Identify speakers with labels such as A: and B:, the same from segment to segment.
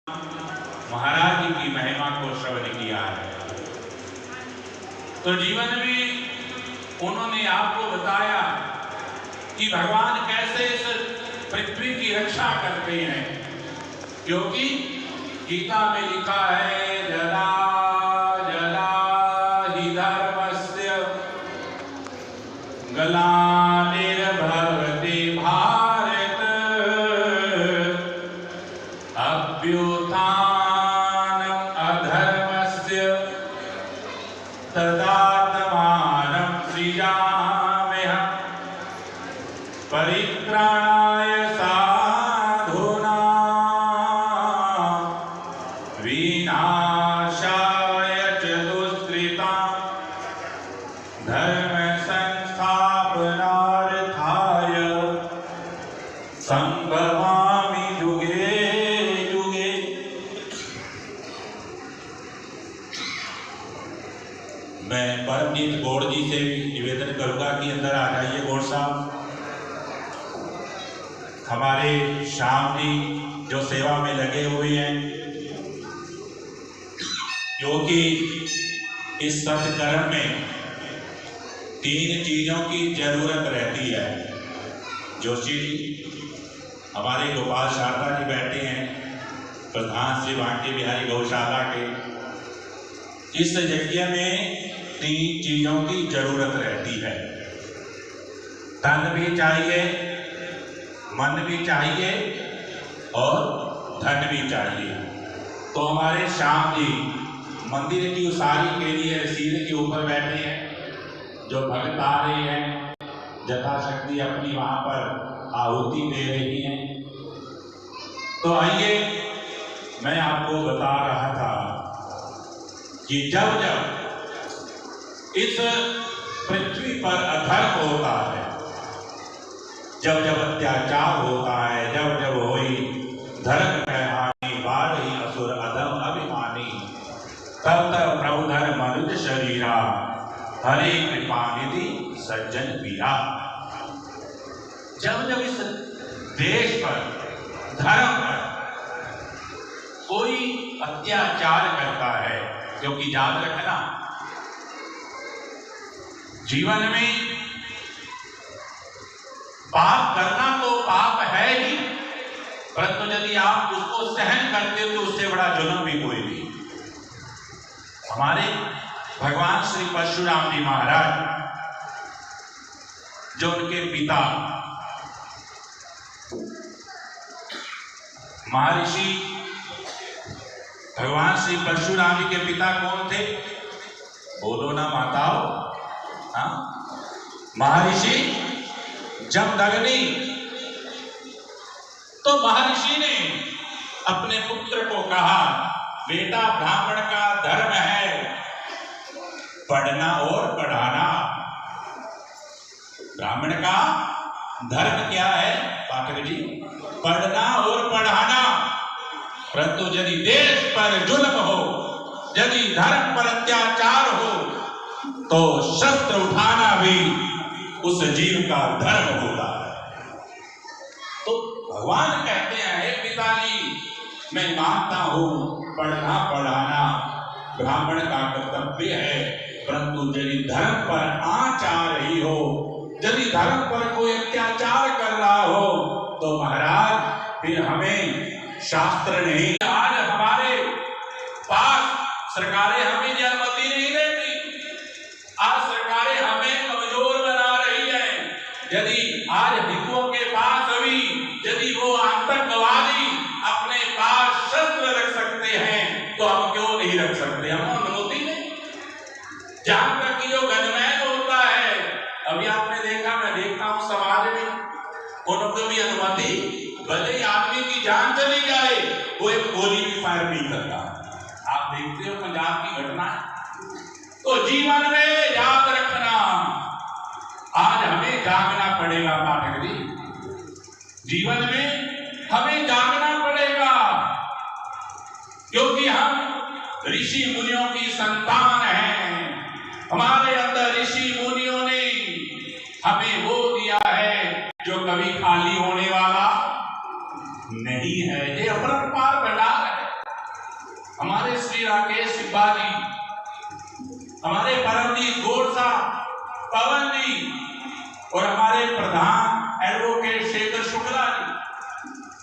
A: महाराज जी की महिमा को श्रवण किया है, तो जीवन में उन्होंने आपको बताया कि भगवान कैसे इस पृथ्वी की रक्षा करते हैं। क्योंकि गीता में लिखा है, जला जला हि धर्मस्य ग्लानिर्भवति भारत अभ्युत्थानम् अधर्मस्य तदात्मानं सृजाम्यहम् परित्राणाय साधूनां विनाशाय च दुष्कृतां धर्म संस्थापनार्थाय संभवामि युगे युगे। मैं परमजीत गौड़ जी से निवेदन करूंगा कि अंदर आ जाइए। गौड़ साहब, हमारे श्याम जी जो सेवा में लगे हुए हैं, क्योंकि इस सत्कर्म में 3 चीजों की जरूरत रहती है। जोशी जी, हमारे गोपाल शारदा जी बैठे हैं, प्रधान श्री वांके बिहारी गौशाला के। इस यज्ञ में 3 चीजों की जरूरत रहती है। तन भी चाहिए, मन भी चाहिए और धन भी चाहिए। तो हमारे श्याम जी मंदिर की उसारी के लिए रसीद के ऊपर बैठे हैं। जो भक्त आ रहे हैं यथाशक्ति अपनी वहां पर आहुति दे रही हैं। तो आइए, मैं आपको बता रहा था कि जब जब इस पृथ्वी पर अधर्म होता है, जब जब अत्याचार होता है, जब जब होई धर्म हानि बाढ़ी असुर अधम अभिमानी, तब तब प्रभु धर्म मनुष्य शरीरा हरे कृपा निधि सज्जन वीरा। जब जब इस देश पर धर्म पर कोई अत्याचार करता है, क्योंकि याद रखना जीवन में पाप करना तो पाप है ही, परंतु यदि आप उसको सहन करते हो तो उससे बड़ा जुल्म भी कोई नहीं। हमारे भगवान श्री परशुराम जी महाराज, जो उनके पिता महर्षि भगवान श्री परशुराम जी के पिता कौन थे? बोलो ना माताओ। हाँ, महर्षि जमदग्नि। तो महर्षि ने अपने पुत्र को कहा, बेटा, ब्राह्मण का धर्म है पढ़ना और पढ़ाना। ब्राह्मण का धर्म क्या है पाठक जी? पढ़ना और पढ़ाना। परंतु यदि देश पर जुल्म हो, यदि धर्म पर अत्याचार हो, तो शस्त्र उठाना भी उस जीव का धर्म होता है। तो भगवान कहते हैं, हे पिताजी, मैं मानता हूं पढ़ना पढ़ाना ब्राह्मण का कर्तव्य है, परंतु यदि धर्म पर आंच आ रही हो, यदि धर्म पर कोई अत्याचार कर रहा हो, तो महाराज फिर हमें शास्त्र नहीं। आज हमारे पास सरकारें हमें अनुमति नहीं देती। आज सरकारें हमें कमजोर बना रही है। यदि आज हिंदुओं के पास अभी यदि वो आतंकवादी अपने पास शस्त्र रख सकते हैं, तो हम क्यों नहीं रख सकते? हम अनुमति नहीं। जहां तक कि जो गनमैन होता है, अभी आपने देखा, मैं देखता हूं समाज में, उनको भी अनुमति, भले ही आदमी की जान चली जाए, वो एक गोली भी फायर नहीं करता। आप देखते हो पंजाब की घटना। तो जीवन में याद रखना, आज हमें जागना पड़ेगा पाठक जी। जीवन में हमें जागना पड़ेगा, क्योंकि हम ऋषि मुनियों की संतान हैं। हमारे अंदर ऋषि मुनियों ने हमें वो दिया है जो कभी खाली होने वाला नहीं है। ये अपरंपार भंडार है। श्री राकेश सिब्बा जी, हमारे परमजीत गोरसा पवन जी और हमारे प्रधान एडवोकेट शेखर शुक्ला जी,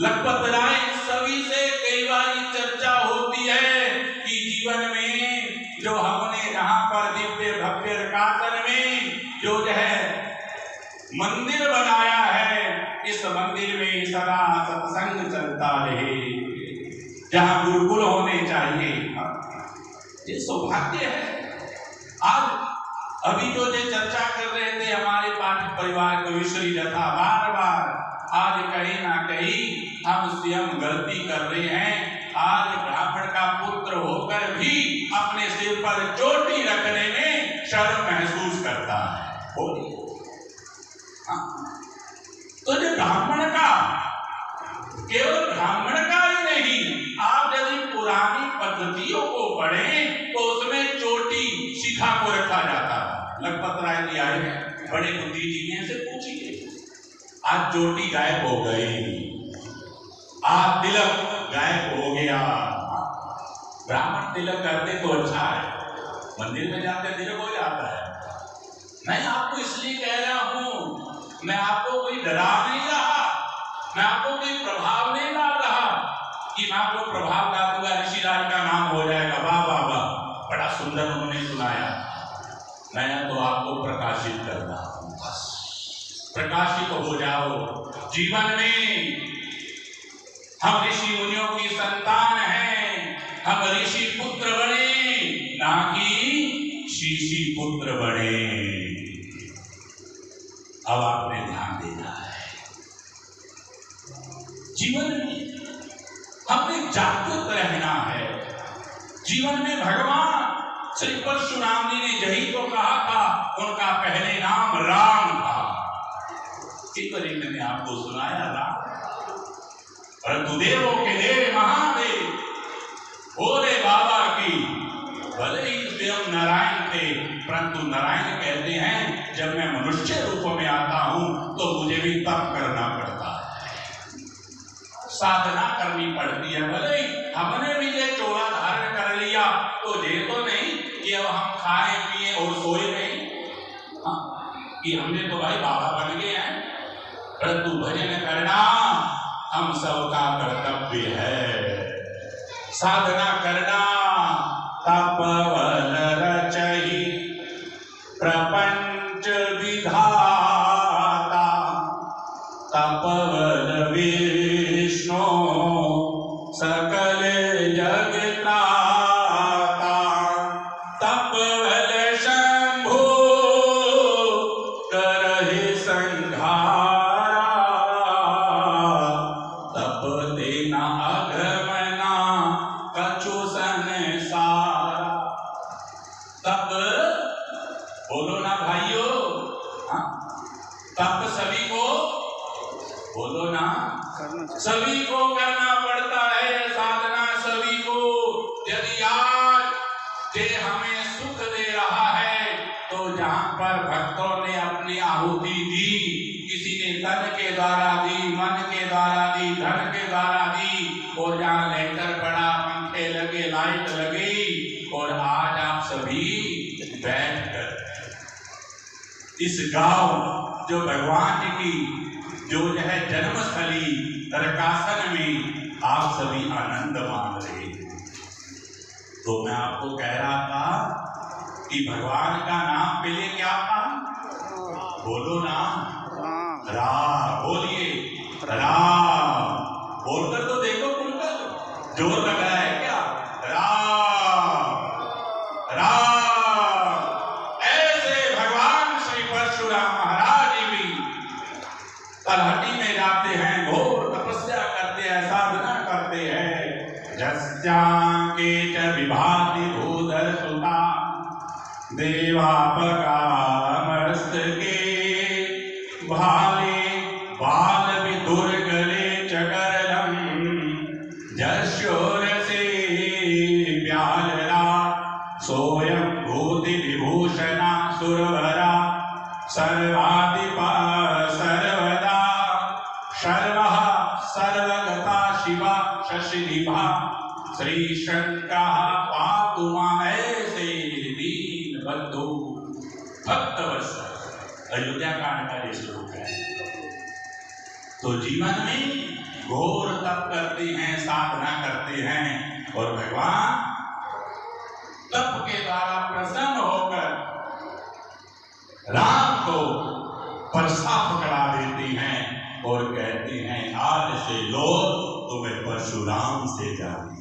A: लखपत राय, सभी से कई बार चर्चा होती है कि जीवन में जो हमने यहाँ पर दिव्य भव्य रकासन में जो है मंदिर बनाया है, इस मंदिर में सदा सत्संग चलता रहे, जहाँ गुरुकुल होने चाहिए। ये सौभाग्य है। आज अभी जो चर्चा कर रहे थे हमारे पाठक परिवार को विश्री जथा, बार बार आज कहीं ना कहीं हम स्वयं गलती कर रहे हैं। आज ब्राह्मण का पुत्र होकर भी अपने सिर पर चोटी रखने में शर्म महसूस करता है। बोलिए, तो जो ब्राह्मण का, केवल ब्राह्मण का ही नहीं, आप यदि पुरानी पद्धतियों को पढ़ें तो उसमें चोटी शिखा को रखा जाता है। लखपत राय जी आए हैं, बड़े बुद्धिजीवी से पूछिए, आज चोटी गायब हो गई, आज तिलक गायब हो गया। ब्राह्मण तिलक करते तो अच्छा है, मंदिर में जाते तिलक हो जाता है। मैं आपको इसलिए कह रहा हूं, मैं आपको कोई डरा नहीं रहा, मैं आपको कोई प्रभाव नहीं डाल रहा कि मैं आपको प्रभाव डाल दूंगा, ऋषिराज का नाम हो जाएगा, वाह वाह वाह, बड़ा सुंदर उन्होंने सुनाया। मैं तो आपको प्रकाशित कर रहा हूं, बस प्रकाशित हो जाओ। जीवन में हम ऋषि मुनियों की संतान हैं, हम ऋषि पुत्र बने, ना कि शीशी पुत्र बने। अब आपने ध्यान देना है, जीवन में हमें जागृत रहना है। जीवन में भगवान श्री परशुराम जी ने यही तो कहा था, उनका पहले नाम राम था। मैंने आपको सुनाया राम, परंतु देवों के देव महादेव भोले बाबा की भले ही स्वयं नारायण थे, परंतु नारायण कहते हैं जब मैं मनुष्य रूप में आता हूं तो मुझे भी तप करना पड़ता है, साधना करनी पड़ती है। भले ही हमने भी ये चोला धारण कर लिया तो ये तो नहीं कि अब हम खाए पिए और सोए नहीं, कि हमने तो भाई बाबा बन गए हैं, परंतु भजन करना हम सबका कर्तव्य है। साधना करना तपवल रचहि प्रपंच विधाता, तपवल विष्णु सकल जग त्राता, तपवल शंभु करहि संहारा, बोलो ना भाइयों, तप सभी को, बोलो ना, सभी को करना पड़ता है, साधना सभी को। यदि आज ये हमें सुख दे रहा है तो जहां पर भक्तों ने अपनी आहुति दी, किसी ने तन के द्वारा दी, मन के द्वारा दी, धन के द्वारा दी, और जहां लेंटर पड़ा, पंखे लगे, लाइट लगी, और आज आप सभी बैठकर इस गांव जो भगवान की जो है जन्मस्थली रकासन में आप सभी आनंद मान रहे हैं। तो मैं आपको कह रहा था कि भगवान का नाम पहले क्या था, बोलो ना, राम, बोलिए राम, बोलकर तो देखो, खुलकर जोर लग रहा है क्या, राम राम। ऐसे भगवान श्री परशुराम महाराज भी तलहटी में जाते हैं, घोर तपस्या करते हैं, साधना करते हैं। जस्यांके च विभाति भूधर सुता देवापकामस्तके भाले बाल विदुर्गले चकरलम जशोरसे व्यालरा सोयं भूति विभूषणा सुरवरा सर्वाधिपा सर्वदा सर्वः सर्वगता शिवा शशिनिभा श्री शंकर पातु मां ऐसे दीन बंधु भक्त वत्सल। अयोध्या कांड का ये श्लोक है। तो जीवन में घोर तप करते हैं, साधना करते हैं और भगवान तप के द्वारा प्रसन्न होकर राम को परसा पकड़ा देते हैं और कहते हैं आज से लोग तुम्हें परशुराम से जाने।